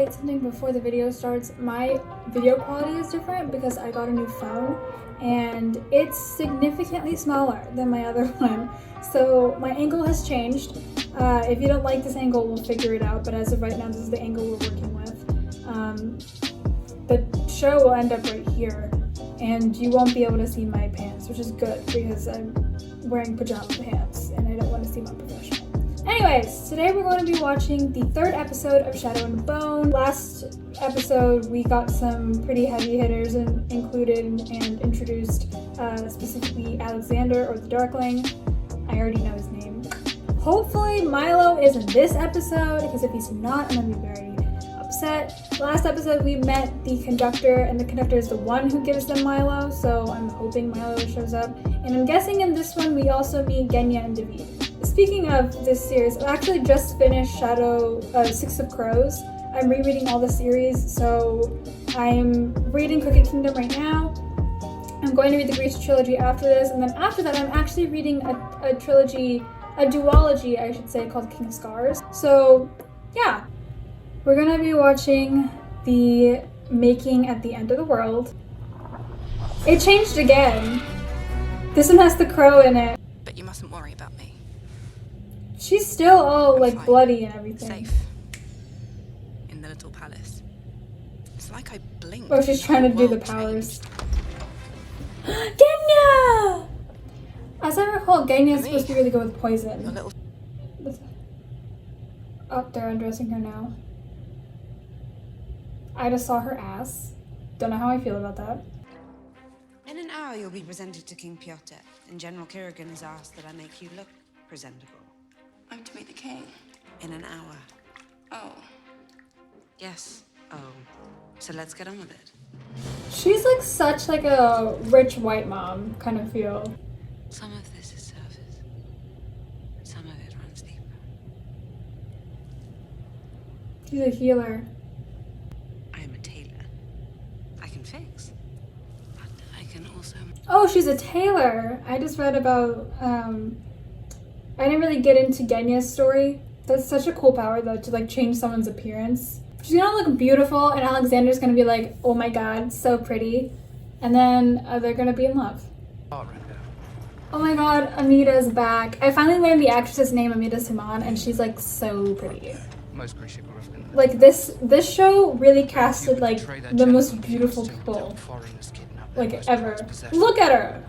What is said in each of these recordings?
state something before the video starts. My video quality is different because I got a new phone and it's significantly smaller than my other one. So my angle has changed. If you don't like this angle, we'll figure it out. But as of right now, this is the angle we're working with. The show will end up right here and you won't be able to see my pants, which is good because I'm wearing pajama pants and I don't want to seem unprofessional. Anyways, today we're going to be watching the third episode of Shadow and Bone. Last episode we got some pretty heavy hitters included and introduced, specifically Alexander, or the Darkling. I already know his name. Hopefully Milo is in this episode, because if he's not, I'm gonna be very upset. Last episode we met the conductor, and the conductor is the one who gives them Milo, so I'm hoping Milo shows up. And I'm guessing in this one we also meet Genya and David. Speaking of this series, I actually just finished Six of Crows. I'm rereading all the series, so I'm reading Crooked Kingdom right now. I'm going to read the Grisha trilogy after this, and then after that I'm actually reading a duology, I should say, called King of Scars. So yeah, we're gonna be watching the Making at the End of the World. It changed again. This one has the crow in it. But you mustn't worry about me. She's still all like fine. bloody and everything. Safe. In the little palace. It's like I blinked. Oh, she's trying to do the powers. Genya! As I recall, Genya is supposed to really go with poison. Oh, they're undressing her now. I just saw her ass. Don't know how I feel about that. In an hour, you'll be presented to King Piotr, and General Kerrigan has asked that I make you look presentable. I'm to meet the king. In an hour. Oh. Yes. Oh. So let's get on with it. She's like such like a rich white mom kind of feel. Some of this is surface. Some of it runs deeper. She's a healer. I am a tailor. I can fix. But I can also... Oh, she's a tailor. I just read about, I didn't really get into Genya's story. That's such a cool power though, to like change someone's appearance. She's gonna look beautiful and Alexander's gonna be like, oh my god, so pretty. And then they're gonna be in love. Oh my god, Amita's back. I finally learned the actress's name, Amita Simon, and she's like so pretty. Like this show really casted like the most beautiful people like ever. Look at her.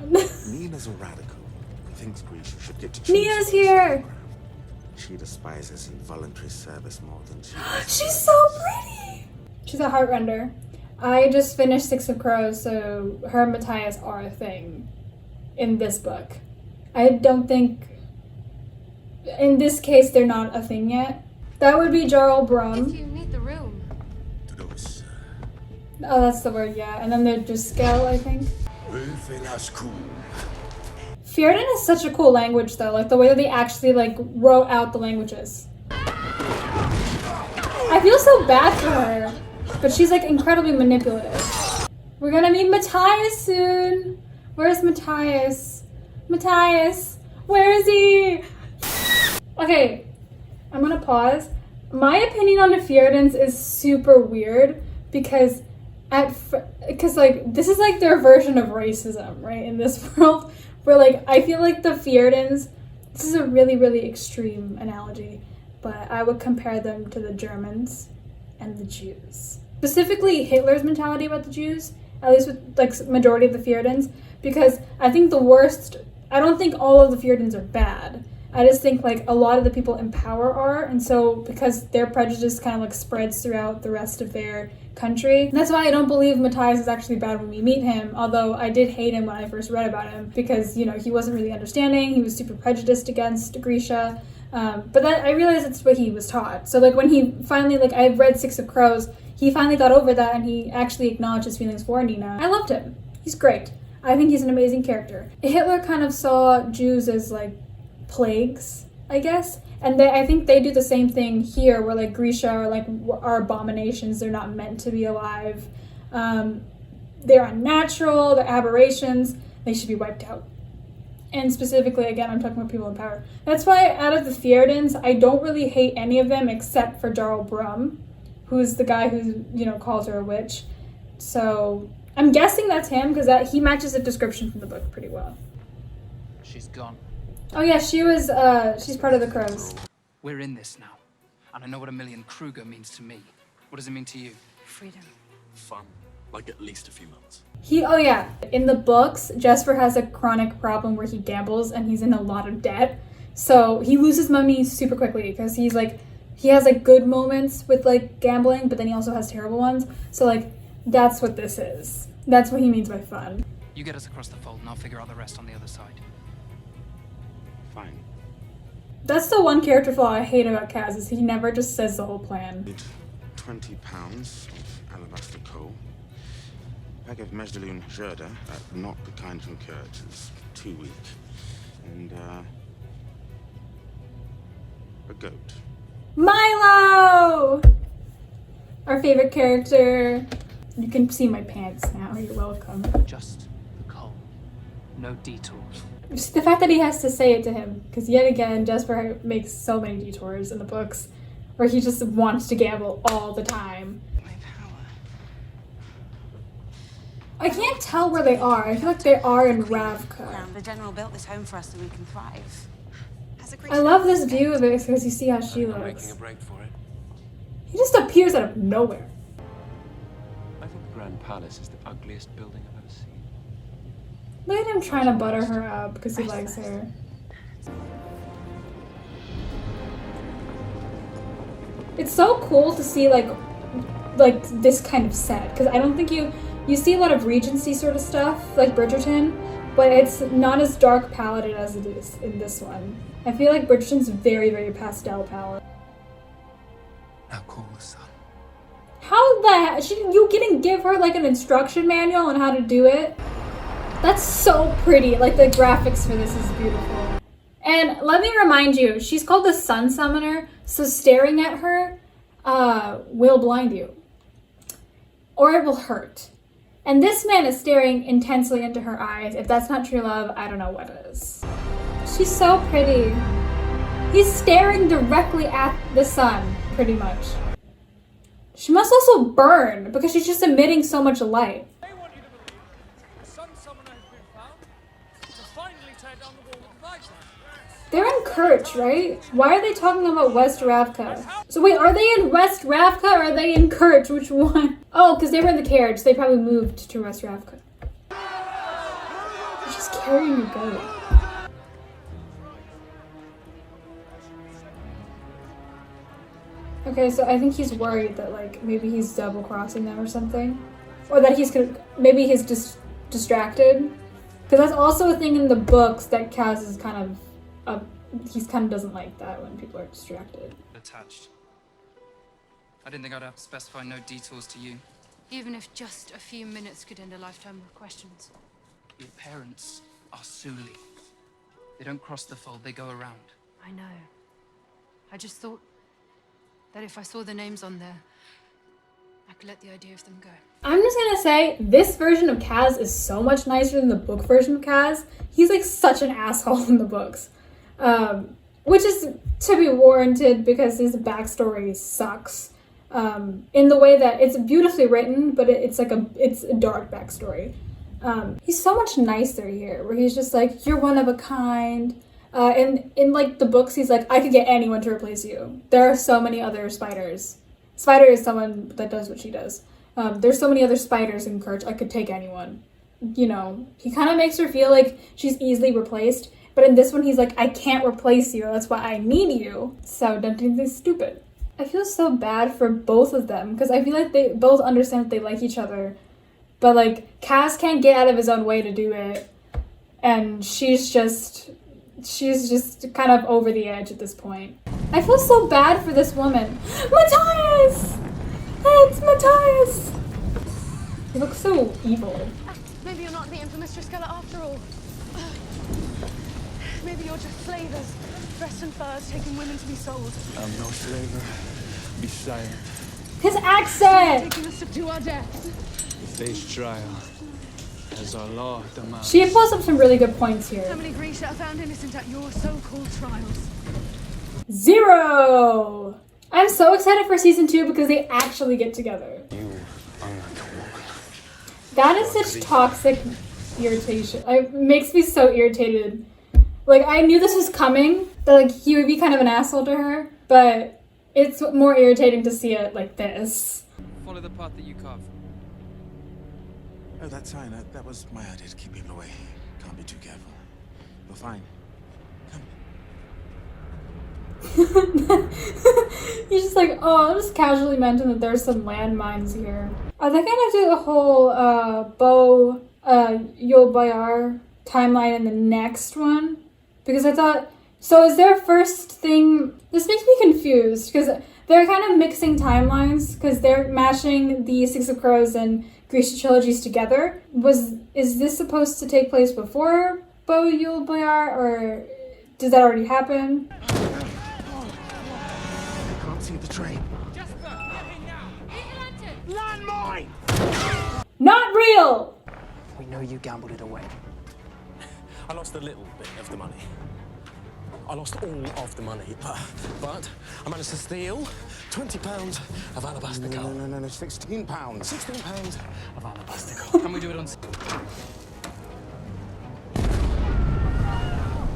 Nina's a radical who thinks Grisha should get to choose. Nina's here. She despises involuntary service more than she She's so pretty. She's a heartrender. I just finished Six of Crows, so her and Matthias are a thing in this book. I don't think, in this case, they're not a thing yet. That would be Jarl Brum. If you need the room. Oh, that's the word, yeah. And then they're just Skell, I think. Fjerdan is such a cool language, though. Like, the way that they actually, like, wrote out the languages. I feel so bad for her. But she's, like, incredibly manipulative. We're gonna meet Matthias soon. Where's Matthias? Matthias! Where is he? Okay, I'm gonna pause. My opinion on the Fjerdans is super weird because like, this is, like, their version of racism, right, in this world. Where, like, I feel like the Fjerdans, this is a really, really extreme analogy, but I would compare them to the Germans and the Jews. Specifically Hitler's mentality about the Jews, at least with, like, majority of the Fjerdans, because I think the worst, I don't think all of the Fjerdans are bad. I just think, like, a lot of the people in power are, and so because their prejudice kind of, like, spreads throughout the rest of their country. And that's why I don't believe Matthias is actually bad when we meet him, although I did hate him when I first read about him because, you know, he wasn't really understanding, he was super prejudiced against Grisha, but that I realized it's what he was taught. So, like, when he finally, like, I read Six of Crows, he finally got over that and he actually acknowledged his feelings for Nina. I loved him. He's great. I think he's an amazing character. Hitler kind of saw Jews as, like, plagues, I guess. And I think they do the same thing here, where like Grisha are abominations. They're not meant to be alive. They're unnatural. They're aberrations. They should be wiped out. And specifically, again, I'm talking about people in power. That's why out of the Fjerdans, I don't really hate any of them except for Jarl Brum, who's the guy who, you know, calls her a witch. So I'm guessing that's him because he matches the description from the book pretty well. She's gone. Oh yeah, she's part of the Crows. We're in this now. And I know what a million Kruger means to me. What does it mean to you? Freedom. Fun. Like at least a few months. Oh yeah, in the books, Jesper has a chronic problem where he gambles and he's in a lot of debt. So he loses money super quickly because he has like good moments with like gambling, but then he also has terrible ones. So like, that's what this is. That's what he means by fun. You get us across the fold and I'll figure out the rest on the other side. Fine. That's the one character flaw I hate about Kaz is he never just says the whole plan. Need £20 of alabaster coal. Pack of Mesdaloon Gerda, not the kind from Kurt, it's too weak. And, a goat. Milo! Our favorite character. You can see my pants now, you're welcome. Just the coal. No detours. Just the fact that he has to say it to him, because yet again, Jesper makes so many detours in the books, where he just wants to gamble all the time. My power. I can't tell where they are. I feel like they are in Ravka. The General built this home for us so we can thrive. I love this view of it because you see how she I'm looks. making a break for it. He just appears out of nowhere. I think the Grand Palace is the ugliest building I've ever seen. Look at him trying to butter her up because he likes her. It's so cool to see like this kind of set because I don't think you see a lot of Regency sort of stuff like Bridgerton, but it's not as dark paleted as it is in this one. I feel like Bridgerton's very, very pastel palette. Now call the sun. How the you didn't give her like an instruction manual on how to do it? That's so pretty. Like the graphics for this is beautiful. And let me remind you, she's called the Sun Summoner, so staring at her will blind you. Or it will hurt. And this man is staring intensely into her eyes. If that's not true love, I don't know what is. She's so pretty. He's staring directly at the sun, pretty much. She must also burn because she's just emitting so much light. They want you to believe the Sun Summoner has been found to finally tear down the wall that divides them. They're in Kerch, right? Why are they talking about West Ravka? So wait, are they in West Ravka or are they in Kerch? Which one? Oh, because they were in the carriage. They probably moved to West Ravka. They're just carrying a goat. Okay, so I think he's worried that like maybe he's double crossing them or something, or that maybe he's just distracted, because that's also a thing in the books that Kaz is kind of doesn't like that when people are distracted. Attached. I didn't think I'd have to specify no detours to you. Even if just a few minutes could end a lifetime of questions. Your parents are Suli. They don't cross the fold, they go around. I know. I just thought that if I saw the names on there, I could let the idea of them go. I'm just gonna say, this version of Kaz is so much nicer than the book version of Kaz. He's like such an asshole in the books. Which is to be warranted because his backstory sucks. In the way that it's beautifully written, but it's a dark backstory. He's so much nicer here, where he's just like, you're one of a kind. And in like the books, he's like, I could get anyone to replace you. There are so many other spiders. Spider is someone that does what she does. There's so many other spiders in Kerch, I could take anyone. You know, he kind of makes her feel like she's easily replaced. But in this one, he's like, I can't replace you. That's why I need you. So don't do anything stupid. I feel so bad for both of them because I feel like they both understand that they like each other. But like, Kaz can't get out of his own way to do it. And she's just kind of over the edge at this point. I feel so bad for this woman. Matthias! It's Matthias! He looks so evil. Maybe you're not the infamous Triskella after all. Maybe you're just slavers, dressed in furs, taking women to be sold. I'm no slaver. Be silent. His accent! Taking us to our death. Face trial. As our law demands. She pulls up some really good points How here. many Grisha are found innocent at your so-called trials? 0! I'm so excited for season 2 because they actually get together. That is such toxic irritation. It makes me so irritated. Like, I knew this was coming, that like he would be kind of an asshole to her, but it's more irritating to see it like this. Follow the path that you carve. Oh, that sign. That was my idea to keep people away. Can't be too careful. You're fine. Come. He's just like, oh, I'll just casually mention that there's some landmines here. Are they gonna do the whole Yul Bayar timeline in the next one? Because I thought, so is their first thing, this makes me confused, because they're kind of mixing timelines, because they're mashing the Six of Crows and Grisha trilogies together. Is this supposed to take place before Yul Bayar, or does that already happen? I can't see the train. Landmine! Not real! We know you gambled it away. I lost a little bit of the money. I lost all of the money, but I managed to steal £20 of alabaster coal. No, £16. £16 of alabaster coal. Can we do it on...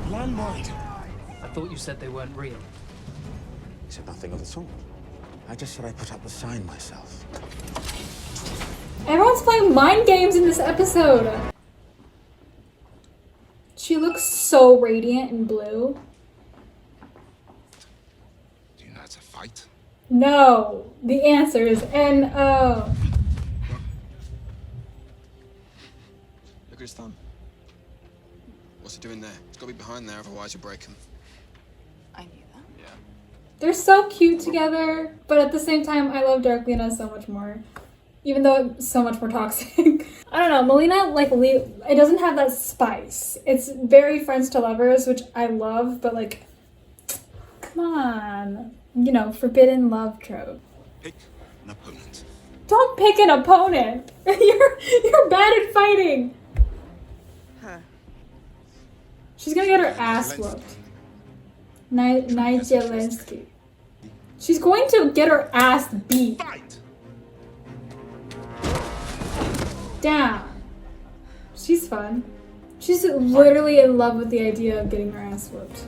Landmine! I thought you said they weren't real. He said nothing of the sort. I just said I put up the sign myself. Everyone's playing mind games in this episode. She looks so radiant in blue. Do you know how to fight? No. The answer is N-O. Look at his thumb. What's he doing there? He's got to be behind there, otherwise you'll break him. I knew that. Yeah. They're so cute together, but at the same time, I love Darklina so much more. Even though it's so much more toxic. I don't know, Melina, like, it doesn't have that spice. It's very friends to lovers, which I love, but like, come on. You know, forbidden love trope. Pick an opponent. Don't pick an opponent! You're bad at fighting! Her. She's gonna get her ass whooped. Zelensky. She's going to get her ass beat. Fight! Down. She's fun. She's literally in love with the idea of getting her ass whooped.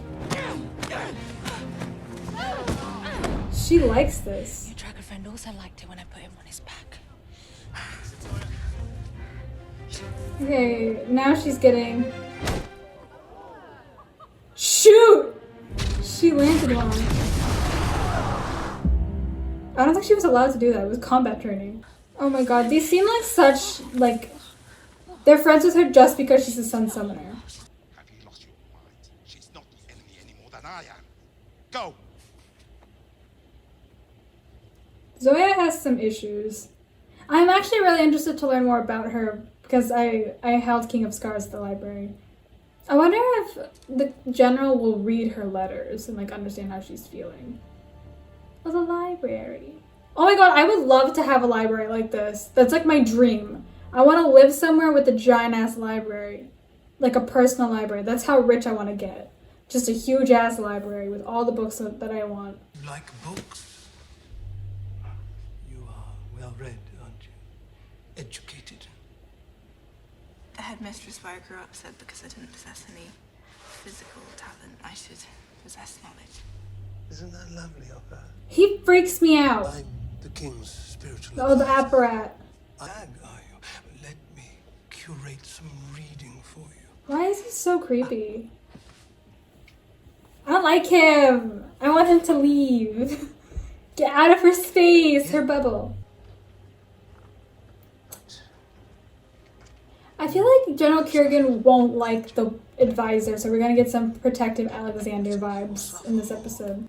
She likes this. Your tracker friend also liked it when I put him on his back. Okay, now she's getting... Shoot! She landed one. I don't think she was allowed to do that. It was combat training. Oh my god, these seem like such, like... They're friends with her just because she's a sun summoner. Have you lost your mind? She's not the enemy any more than I am. Go! Zoya has some issues. I'm actually really interested to learn more about her because I held King of Scars at the library. I wonder if the general will read her letters and like understand how she's feeling. Oh, the library. Oh my god, I would love to have a library like this. That's like my dream. I want to live somewhere with a giant ass library. Like a personal library. That's how rich I want to get. Just a huge ass library with all the books that I want. Like books? You are well read, aren't you? Educated. The headmistress where I grew up said because I didn't possess any physical talent, I should possess knowledge. Isn't that lovely of her? He freaks me out. I'm the king's spiritual Oh, the advisor. apparat. Are you? Let me curate some reading for you. Why is he so creepy? I don't like him. I want him to leave. Get out of her space, her bubble. I feel like General Kerrigan won't like the advisor, so we're gonna get some protective Alexander vibes in this episode.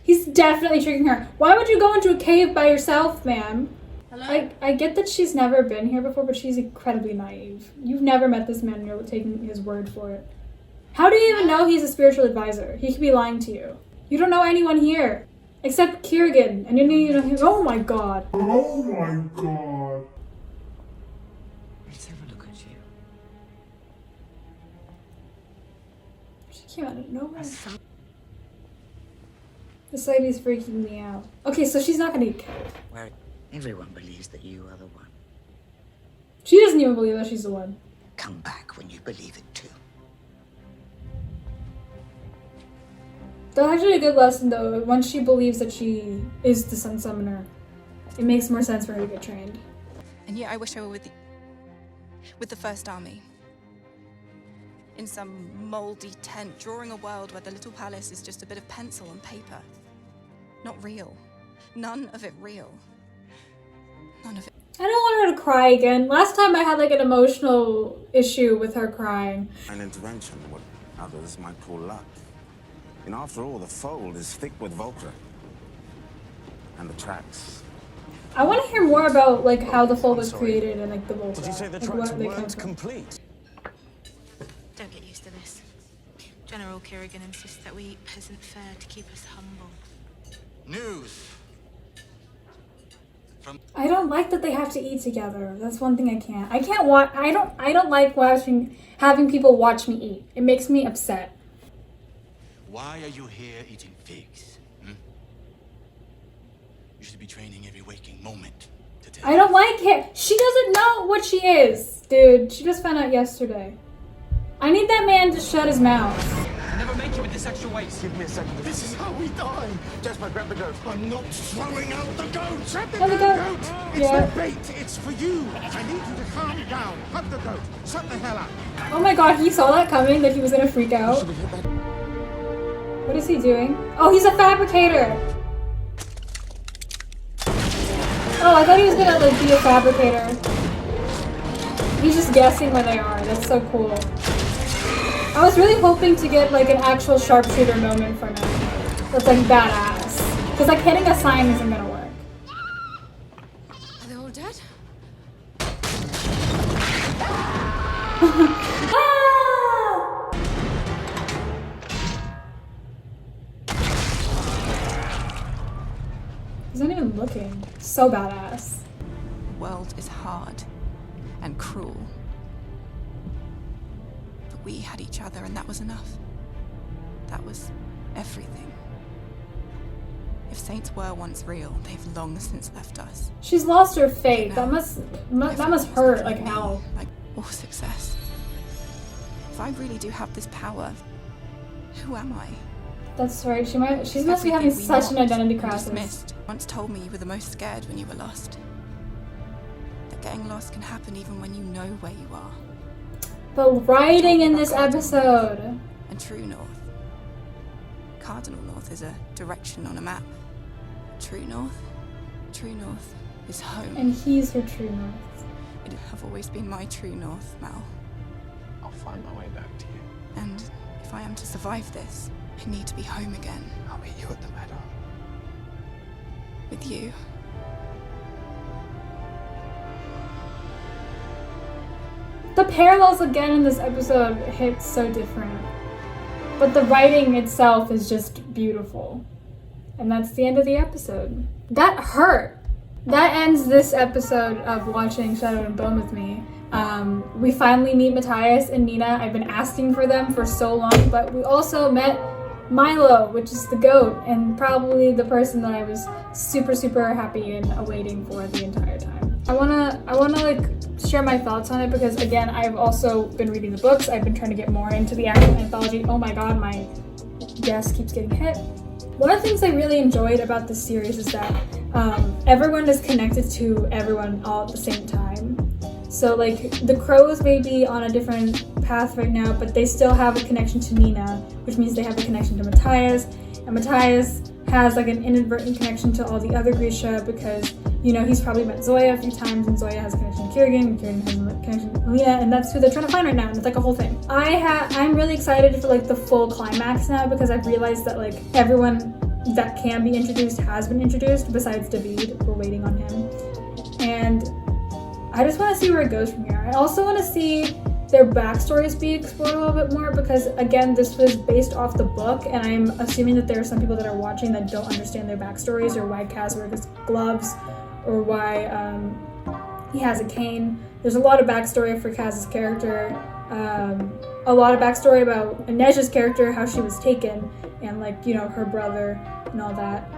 He's definitely tricking her. Why would you go into a cave by yourself, ma'am? Hello? I get that she's never been here before, but she's incredibly naive. You've never met this man and you're taking his word for it. How do you even know he's a spiritual advisor? He could be lying to you. You don't know anyone here. Except Kerrigan. And you know him. Oh my god. Oh my god. Let's have a look at you. She came out of nowhere. This lady's freaking me out. Okay, so she's not gonna get killed. Where everyone believes that you are the one. She doesn't even believe that she's the one. Come back when you believe it too. That's actually a good lesson though. Once she believes that she is the Sun Summoner, it makes more sense for her to get trained. And yet I wish I were with the First Army. In some moldy tent, drawing a world where the little palace is just a bit of pencil and paper. Not real. None of it real. None of it. I don't want her to cry again. Last time I had like an emotional issue with her crying. An intervention, what others might call luck. And after all, the fold is thick with Volcra. And the tracks. I want to hear more about like how the fold was created and like the Volcra. Did you say the like, tracks where they came weren't from. complete? Don't get used to this. General Kerrigan insists that we eat peasant fare to keep us humble. News! I don't like that they have to eat together. That's one thing I can't. I can't watch. I don't like having people watch me eat. It makes me upset. Why are you here eating figs? Hmm? You should be training every waking moment to tell. I don't like it. She doesn't know what she is, dude. She just found out yesterday. I need that man to shut his mouth. Never make it with this extra waste. Give me a second. This is how we die! Jasper, grab the goat. I'm not throwing out the goat! Shut the Have the goat! goat. It's Yeah. the bait! It's for you! I need you to calm down. Hug the goat. Shut the hell up. Oh my god, he saw that coming, that he was gonna freak out. What is he doing? Oh, he's a fabricator! Oh, I thought he was gonna like be a fabricator. He's just guessing where they are. That's so cool. I was really hoping to get like an actual sharpshooter moment from him. That's like badass. Because like hitting a sign isn't gonna work. Are they all dead? Ah! He's not even looking. So badass. The world is hard and cruel. But we had each other and that was enough. That was everything. If saints were once real, they've long since left us. She's lost her faith. That must hurt like hell. Like all success. If I really do have this power, who am I? That's right. She must be having such an identity crisis. Dismissed. Once told me you were the most scared when you were lost. That getting lost can happen even when you know where you are. The writing in this episode. And true north. Cardinal north is a direction on a map. True north is home. And he's her true north. It have always been my true north, Mal. I'll find my way back to you. And if I am to survive this, I need to be home again. I'll meet you at the meadow. With you. The parallels again in this episode hit so different. But the writing itself is just beautiful. And that's the end of the episode. That hurt. That ends this episode of watching Shadow and Bone with me. We finally meet Matthias and Nina. I've been asking for them for so long, but we also met Milo, which is the goat, and probably the person that I was super, super happy and awaiting for the entire time. I wanna like share my thoughts on it because again, I've also been reading the books. I've been trying to get more into the actual anthology. Oh my god, my guest keeps getting hit. One of the things I really enjoyed about this series is that everyone is connected to everyone all at the same time. So like the crows may be on a different path right now, but they still have a connection to Nina, which means they have a connection to Matthias, and Matthias has like an inadvertent connection to all the other Grisha because, you know, he's probably met Zoya a few times and Zoya has a connection to Kerrigan and Kerrigan has a connection to Lena, and that's who they're trying to find right now, and it's like a whole thing. I'm really excited for like the full climax now because I've realized that like everyone that can be introduced has been introduced besides David. We're waiting on him. And I just want to see where it goes from here. I also want to see their backstories be explored a little bit more because, again, this was based off the book, and I'm assuming that there are some people that are watching that don't understand their backstories or why Kaz wears gloves or why he has a cane. There's a lot of backstory for Kaz's character, a lot of backstory about Inesha's character, how she was taken, and like, you know, her brother and all that.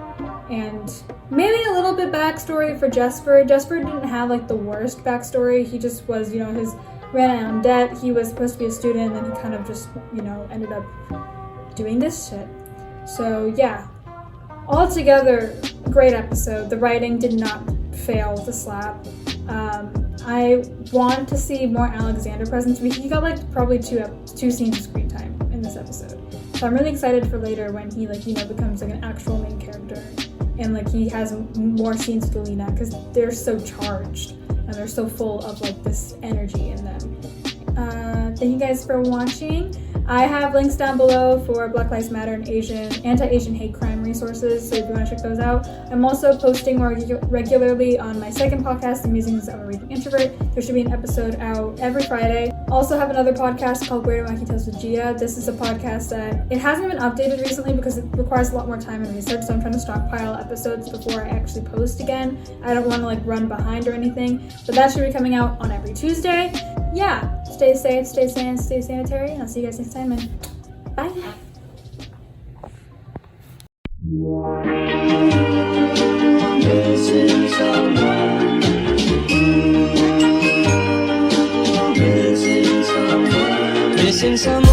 And maybe a little bit backstory for Jesper. Jesper didn't have like the worst backstory. He just was, you know, his ran out of debt. He was supposed to be a student, and then he kind of just, you know, ended up doing this shit. So yeah, altogether, great episode. The writing did not fail to slap. I want to see more Alexander presence. He got like probably two scenes of screen time in this episode. So I'm really excited for later when he like, you know, becomes like an actual main character and like he has more scenes with Lena, because they're so charged and they're so full of like this energy in them. Thank you guys for watching. I have links down below for Black Lives Matter and anti-Asian hate crime resources, so if you want to check those out. I'm also posting more regularly on my second podcast, The Musings of a Reading Introvert. There should be an episode out every Friday. Also have another podcast called Weird and Wacky Tales with Gia. This is a podcast that it hasn't been updated recently because it requires a lot more time and research, so I'm trying to stockpile episodes before I actually post again. I don't want to like run behind or anything, but that should be coming out on every Tuesday. Yeah, stay safe, stay sane, stay sanitary, and I'll see you guys next time, and bye. Missing someone.